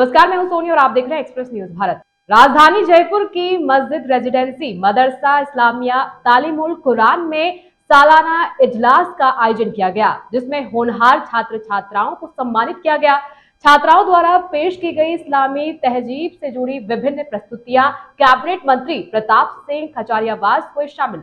नमस्कार, मैं हूं सोनी और आप देख रहे हैं एक्सप्रेस न्यूज भारत। राजधानी जयपुर की मस्जिद रेजिडेंसी मदरसा इस्लामिया तालीमुल कुरान में सालाना इजलास का आयोजन किया गया, जिसमें होनहार छात्र छात्राओं को सम्मानित किया गया। छात्राओं द्वारा पेश की गई इस्लामी तहजीब से जुड़ी विभिन्न प्रस्तुतियां कैबिनेट मंत्री प्रताप सिंह खचारियावास हुए शामिल।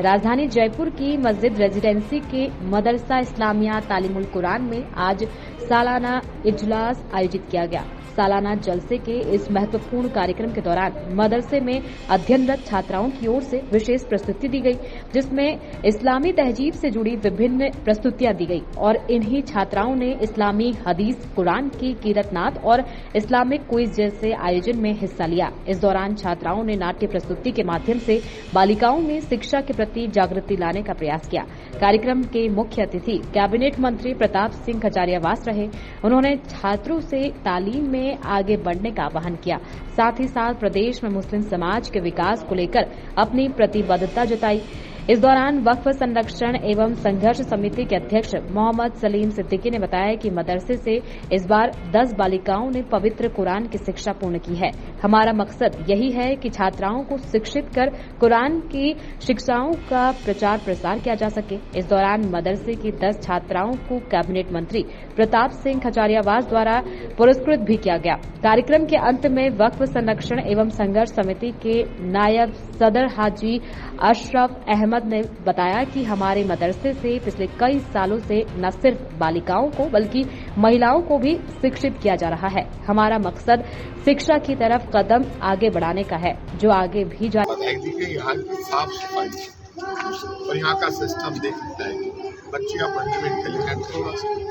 राजधानी जयपुर की मस्जिद रेजिडेंसी के मदरसा इस्लामिया तालीमुल कुरान में आज सालाना इजलास आयोजित किया गया। सालाना जलसे के इस महत्वपूर्ण कार्यक्रम के दौरान मदरसे में अध्ययनरत छात्राओं की ओर से विशेष प्रस्तुति दी गई, जिसमें इस्लामी तहजीब से जुड़ी विभिन्न प्रस्तुतियां दी गई और इन्हीं छात्राओं ने इस्लामी हदीस, कुरान की कीरतनाद और इस्लामिक क्विज जैसे आयोजन में हिस्सा लिया। इस दौरान छात्राओं ने नाट्य प्रस्तुति के माध्यम से बालिकाओं में शिक्षा के प्रति जागृति लाने का प्रयास किया। कार्यक्रम के मुख्य अतिथि कैबिनेट मंत्री प्रताप सिंह खचारियावास रहे। उन्होंने छात्रों से तालीम में आगे बढ़ने का आह्वान किया। साथ ही साथ प्रदेश में मुस्लिम समाज के विकास को लेकर अपनी प्रतिबद्धता जताई। इस दौरान वक्फ संरक्षण एवं संघर्ष समिति के अध्यक्ष मोहम्मद सलीम सिद्दीकी ने बताया कि मदरसे से इस बार 10 बालिकाओं ने पवित्र कुरान की शिक्षा पूर्ण की है। हमारा मकसद यही है कि छात्राओं को शिक्षित कर कुरान की शिक्षाओं का प्रचार प्रसार किया जा सके। इस दौरान मदरसे की 10 छात्राओं को कैबिनेट मंत्री प्रताप सिंह खचारियावास द्वारा पुरस्कृत भी किया गया। कार्यक्रम के अंत में वक्फ संरक्षण एवं संघर्ष समिति के नायब सदर हाजी अशरफ अहमद ने बताया कि हमारे मदरसे से पिछले कई सालों से न सिर्फ बालिकाओं को बल्कि महिलाओं को भी शिक्षित किया जा रहा है। हमारा मकसद शिक्षा की तरफ कदम आगे बढ़ाने का है, जो आगे भी जाए। यहाँ की साफ सफाई और यहाँ का सिस्टम देख सकता है। बच्चियाँ पढ़ने में इंटेलिजेंट है,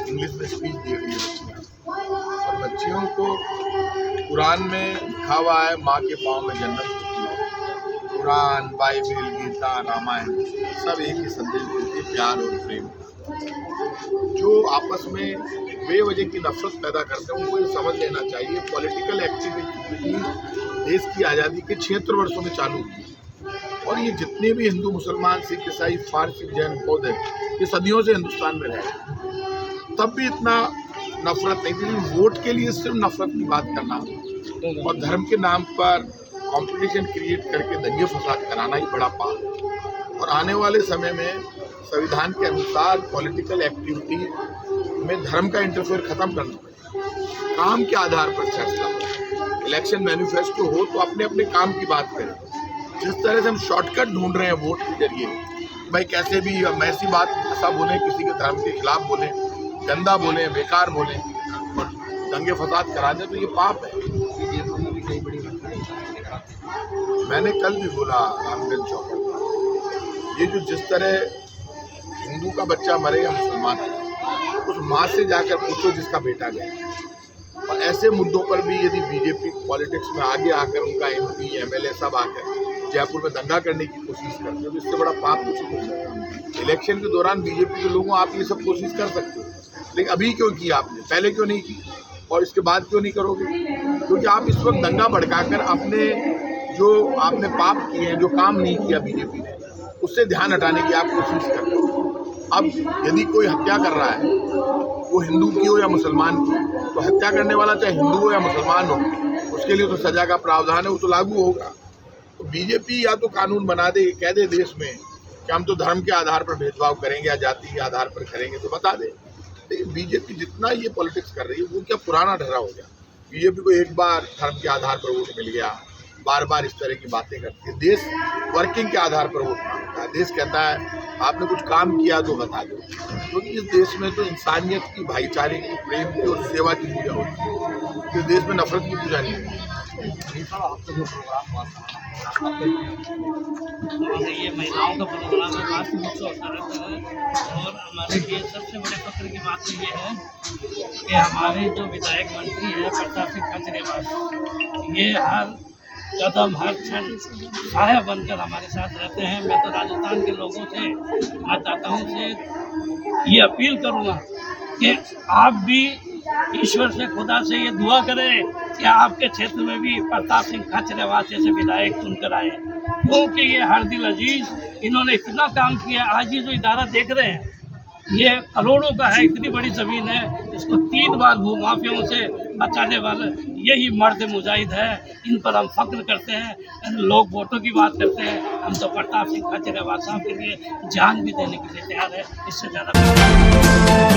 इंग्लिश में स्पीच दे रही है बच्चियाँ, और बच्चियों को कुरान में लिखा हुआ है माँ के पाँव में जन्नत होती है। कुरान, बाइबिल, गीता, रामायण सब एक ही संदेश देते हैं, प्यार और प्रेम। जो आपस में बेवजह की नफरत पैदा करते हैं उनको ये समझ लेना चाहिए। पॉलिटिकल एक्टिविटी देश की आज़ादी के 76 वर्षों में चालू हुई, और ये जितने भी हिंदू, मुसलमान, सिख, ईसाई, फारसी, जैन, बौद्ध हैं, ये सदियों से हिंदुस्तान में रहे, तब भी इतना नफरत नहीं थी। वोट के लिए सिर्फ नफरत की बात करना और धर्म के नाम पर कंपटीशन क्रिएट करके दंगे फसाद कराना ही बड़ा पाप। और आने वाले समय में संविधान के अनुसार पॉलिटिकल एक्टिविटी में धर्म का इंटरफेयर खत्म करना पड़ेगा। काम के आधार पर चर्चा, इलेक्शन मैनिफेस्टो हो तो अपने अपने काम की बात करें। जिस तरह से हम शॉर्टकट ढूंढ रहे हैं वोट के जरिए, भाई कैसे भी हम ऐसी बात ऐसा बोलें, किसी के धर्म के खिलाफ बोलें, गंदा बोलें, बेकार बोलें और दंगे फसाद करा दें, तो ये पाप है। मैंने कल भी बोला रामगंज चौक पर, ये जो जिस तरह हिंदू का बच्चा मरे या मुसलमान, उस माँ से जाकर पूछो जिसका बेटा गया। और ऐसे मुद्दों पर भी यदि बीजेपी पॉलिटिक्स में आगे आकर उनका MP, MLA सब आकर जयपुर में दंगा करने की कोशिश करते हो, तो इससे बड़ा पाप कुछ नहीं हो सकता। इलेक्शन के दौरान बीजेपी के लोगों आप ये सब कोशिश कर सकते हो, लेकिन अभी क्यों की आपने, पहले क्यों नहीं की और इसके बाद क्यों नहीं करोगे? क्योंकि आप इस वक्त दंगा भड़काकर अपने जो आपने पाप किए हैं, जो काम नहीं किया बीजेपी ने, उससे ध्यान हटाने की आप कोशिश कर रहे हो। अब यदि कोई हत्या कर रहा है, वो हिंदू की हो या मुसलमान की, तो हत्या करने वाला चाहे हिंदू हो या मुसलमान हो, उसके लिए तो सजा का प्रावधान है, वो तो लागू होगा। तो बीजेपी या तो कानून बना दे, कह दे देश में कि हम तो धर्म के आधार पर भेदभाव करेंगे या जाति के आधार पर करेंगे, तो बता दे। लेकिन बीजेपी जितना ये पॉलिटिक्स कर रही है वो क्या पुराना ढर्रा हो गया। बीजेपी को एक बार धर्म के आधार पर वोट मिल गया, बार बार इस तरह की बातें करती है। देश वर्किंग के आधार पर वोट मांगता है। देश कहता है आपने कुछ काम किया तो बता दो, क्योंकि इस देश में तो इंसानियत की, भाईचारे की, प्रेम की और सेवा की पूजा होती है। इस देश में नफरत की पूजा नहीं होती। ये महिलाओं का प्रोग्राम है, काफी मुख्य अवसर है। और हमारे लिए सबसे बड़े फख्र की बात तो ये है कि हमारे जो विधायक मंत्री हैं प्रताप सिंह खचारियावास, ये हर कदम हर क्षण सहायक बनकर हमारे साथ रहते हैं। मैं तो राजस्थान के लोगों से, मतदाताओं से ये अपील करूँगा कि आप भी ईश्वर से, खुदा से ये दुआ करें कि आपके क्षेत्र में भी प्रताप सिंह खचारियावास जैसे विधायक चुनकर आए, क्योंकि ये हर दिल अजीज, इन्होंने इतना काम किया। आज ये जो इदारा देख रहे हैं, ये करोड़ों का है, इतनी बड़ी ज़मीन है, इसको 3 बार भूमाफियाओं से बचाने वाले यही मर्द मुजाहिद है। इन पर हम फख्र करते हैं। लोग वोटों की बात करते हैं, हम तो प्रताप सिंह खाचरियावास साहब के लिए जान भी देने के लिए तैयार है। इससे ज़्यादा